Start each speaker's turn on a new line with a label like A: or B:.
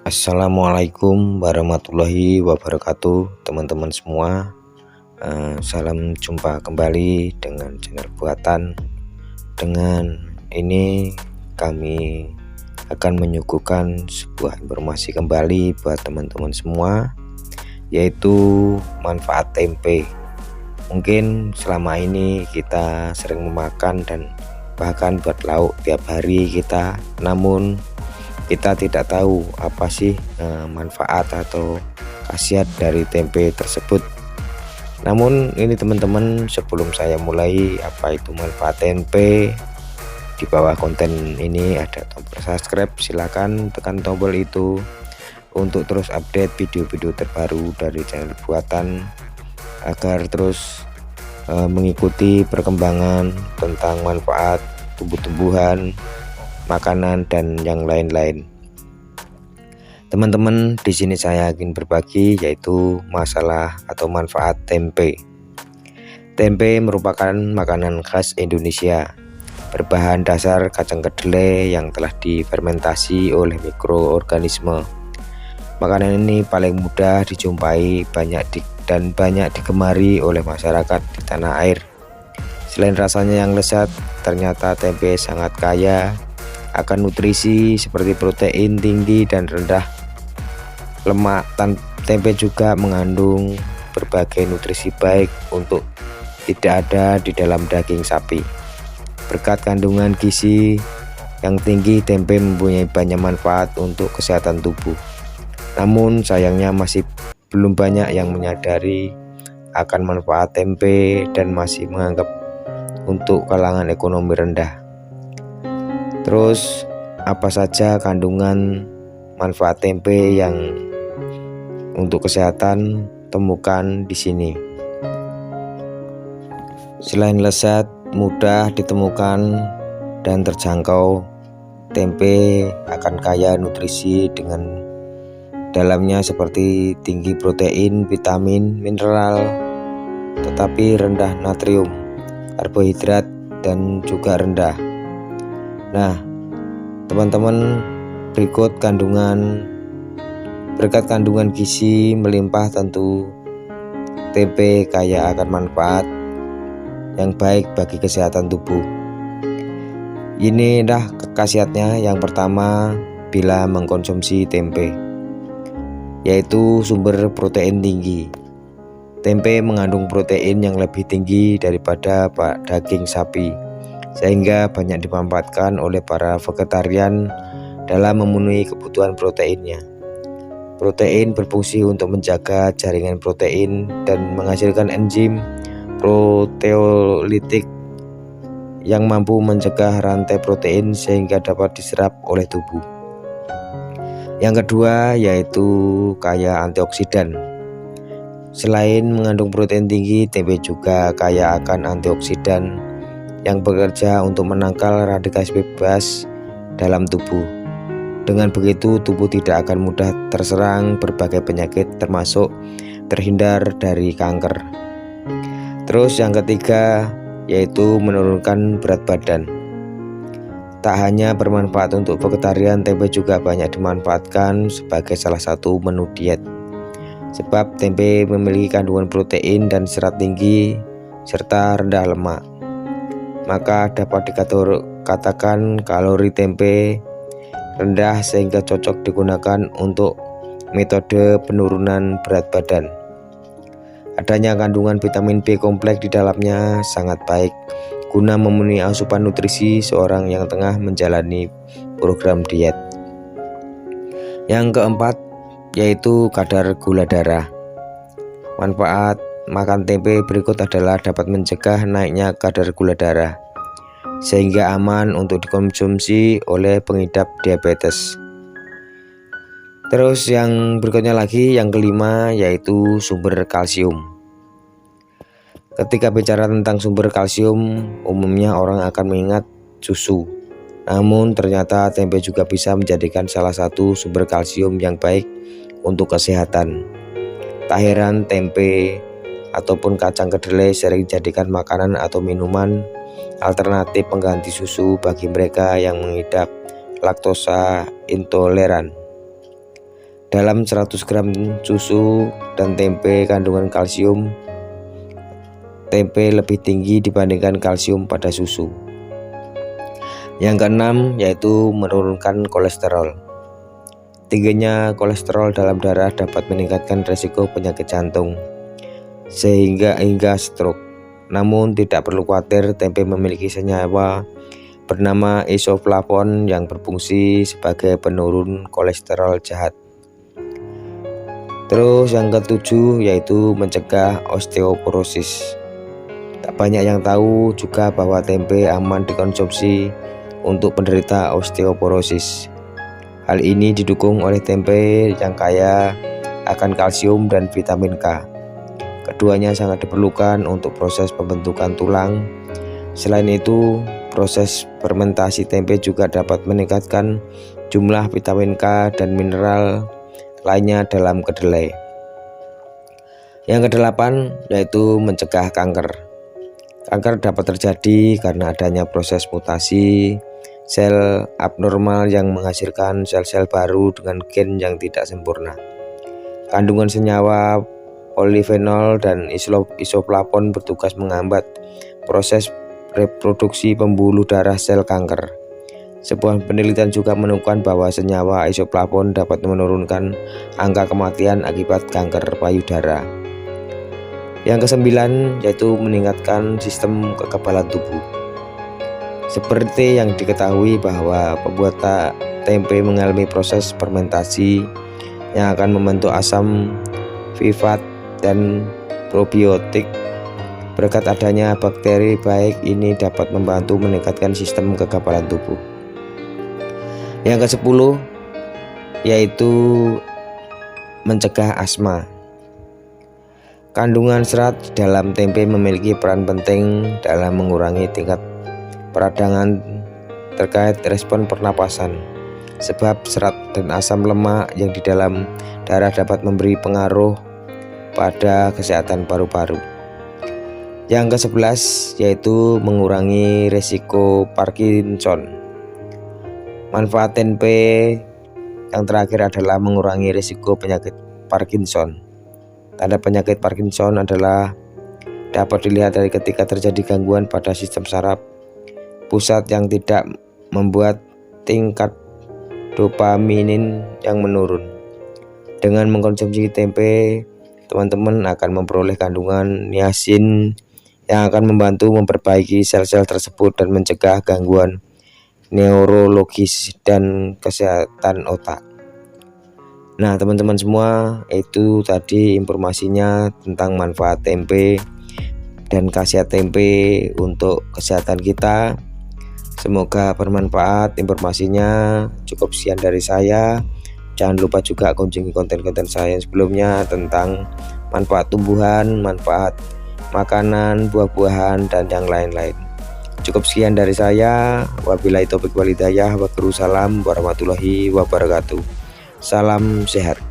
A: Assalamualaikum warahmatullahi wabarakatuh, teman-teman semua. Salam jumpa kembali dengan channel buatan. Dengan ini kami akan menyuguhkan sebuah informasi kembali buat teman-teman semua, yaitu manfaat tempe. Mungkin selama ini kita sering memakan dan bahkan buat lauk tiap hari kita, namun kita tidak tahu apa sih manfaat atau khasiat dari tempe tersebut. Namun ini teman-teman, sebelum saya mulai apa itu manfaat tempe, di bawah konten ini ada tombol subscribe, silakan tekan tombol itu untuk terus update video-video terbaru dari channel buatan, agar terus mengikuti perkembangan tentang manfaat tumbuh-tumbuhan, makanan dan yang lain-lain. Teman-teman, di sini saya ingin berbagi yaitu masalah atau manfaat tempe. Tempe merupakan makanan khas Indonesia berbahan dasar kacang kedelai yang telah difermentasi oleh mikroorganisme. Makanan ini paling mudah dijumpai, dan banyak digemari oleh masyarakat di tanah air. Selain rasanya yang lezat, ternyata tempe sangat kaya akan nutrisi seperti protein tinggi dan rendah lemak. Tempe juga mengandung berbagai nutrisi baik untuk tidak ada di dalam daging sapi. Berkat kandungan gizi yang tinggi, tempe mempunyai banyak manfaat untuk kesehatan tubuh. Namun sayangnya masih belum banyak yang menyadari akan manfaat tempe dan masih menganggap untuk kalangan ekonomi rendah. Terus apa saja kandungan manfaat tempe yang untuk kesehatan? Temukan di sini. Selain lezat, mudah ditemukan dan terjangkau, tempe akan kaya nutrisi dengan dalamnya seperti tinggi protein, vitamin, mineral, tetapi rendah natrium, karbohidrat dan juga rendah. Nah, teman-teman, berkat kandungan gizi melimpah, tentu tempe kaya akan manfaat yang baik bagi kesehatan tubuh. Ini dah khasiatnya. Yang pertama, bila mengkonsumsi tempe, yaitu sumber protein tinggi. Tempe mengandung protein yang lebih tinggi daripada daging sapi, sehingga banyak dimanfaatkan oleh para vegetarian dalam memenuhi kebutuhan proteinnya. Protein berfungsi untuk menjaga jaringan protein dan menghasilkan enzim proteolitik yang mampu mencegah rantai protein sehingga dapat diserap oleh tubuh. Yang kedua, yaitu kaya antioksidan. Selain mengandung protein tinggi, tempe juga kaya akan antioksidan yang bekerja untuk menangkal radikal bebas dalam tubuh. Dengan begitu, tubuh tidak akan mudah terserang berbagai penyakit, termasuk terhindar dari kanker. Terus yang ketiga, yaitu menurunkan berat badan. Tak hanya bermanfaat untuk vegetarian, tempe juga banyak dimanfaatkan sebagai salah satu menu diet. Sebab tempe memiliki kandungan protein dan serat tinggi serta rendah lemak. Maka dapat dikatakan kalori tempe rendah sehingga cocok digunakan untuk metode penurunan berat badan. Adanya kandungan vitamin B kompleks di dalamnya sangat baik guna memenuhi asupan nutrisi seorang yang tengah menjalani program diet. Yang keempat, yaitu kadar gula darah. Manfaat makan tempe berikut adalah dapat mencegah naiknya kadar gula darah, sehingga aman untuk dikonsumsi oleh pengidap diabetes. Terus yang berikutnya lagi, yang kelima, yaitu sumber kalsium. Ketika bicara tentang sumber kalsium, umumnya orang akan mengingat susu. Namun ternyata tempe juga bisa menjadikan salah satu sumber kalsium yang baik untuk kesehatan. Tak heran tempe ataupun kacang kedelai sering dijadikan makanan atau minuman alternatif pengganti susu bagi mereka yang mengidap laktosa intoleran. Dalam 100 gram susu dan tempe kandungan kalsium tempe lebih tinggi dibandingkan kalsium pada susu. Yang keenam yaitu menurunkan kolesterol. Tingginya kolesterol dalam darah dapat meningkatkan risiko penyakit jantung hingga stroke. Namun tidak perlu khawatir, tempe memiliki senyawa bernama isoflavon yang berfungsi sebagai penurun kolesterol jahat. Terus yang ketujuh yaitu mencegah osteoporosis. Tak banyak yang tahu juga bahwa tempe aman dikonsumsi untuk penderita osteoporosis. Hal ini didukung oleh tempe yang kaya akan kalsium dan vitamin K. Keduanya sangat diperlukan untuk proses pembentukan tulang. Selain itu, proses fermentasi tempe juga dapat meningkatkan jumlah vitamin K dan mineral lainnya dalam kedelai. Yang kedelapan yaitu mencegah kanker. Kanker dapat terjadi karena adanya proses mutasi sel abnormal yang menghasilkan sel-sel baru dengan gen yang tidak sempurna. Kandungan senyawa polifenol dan isoflavon bertugas menghambat proses reproduksi pembuluh darah sel kanker. Sebuah penelitian juga menemukan bahwa senyawa isoflavon dapat menurunkan angka kematian akibat kanker payudara. Yang kesembilan yaitu meningkatkan sistem kekebalan tubuh. Seperti yang diketahui bahwa pembuat tempe mengalami proses fermentasi yang akan membentuk asam fosfat dan probiotik. Berkat adanya bakteri baik ini dapat membantu meningkatkan sistem kekebalan tubuh. Yang ke-10 yaitu mencegah asma. Kandungan serat dalam tempe memiliki peran penting dalam mengurangi tingkat peradangan terkait respon pernapasan. Sebab serat dan asam lemak yang di dalam darah dapat memberi pengaruh pada kesehatan paru-paru. Yang ke-11 yaitu mengurangi risiko Parkinson. Manfaat tempe yang terakhir adalah mengurangi risiko penyakit Parkinson. Tanda penyakit Parkinson adalah dapat dilihat dari ketika terjadi gangguan pada sistem saraf pusat yang tidak membuat tingkat dopaminin yang menurun. Dengan mengkonsumsi tempe, teman-teman akan memperoleh kandungan niacin yang akan membantu memperbaiki sel-sel tersebut dan mencegah gangguan neurologis dan kesehatan otak. Nah, teman-teman semua, itu tadi informasinya tentang manfaat tempe dan khasiat tempe untuk kesehatan kita. Semoga bermanfaat informasinya. Cukup sekian dari saya. Jangan lupa juga kunjungi konten-konten saya yang sebelumnya tentang manfaat tumbuhan, manfaat makanan, buah-buahan, dan yang lain-lain. Cukup sekian dari saya. Wabillahi taufiq wal hidayah. Waalaikumsalam warahmatullahi wabarakatuh. Salam sehat.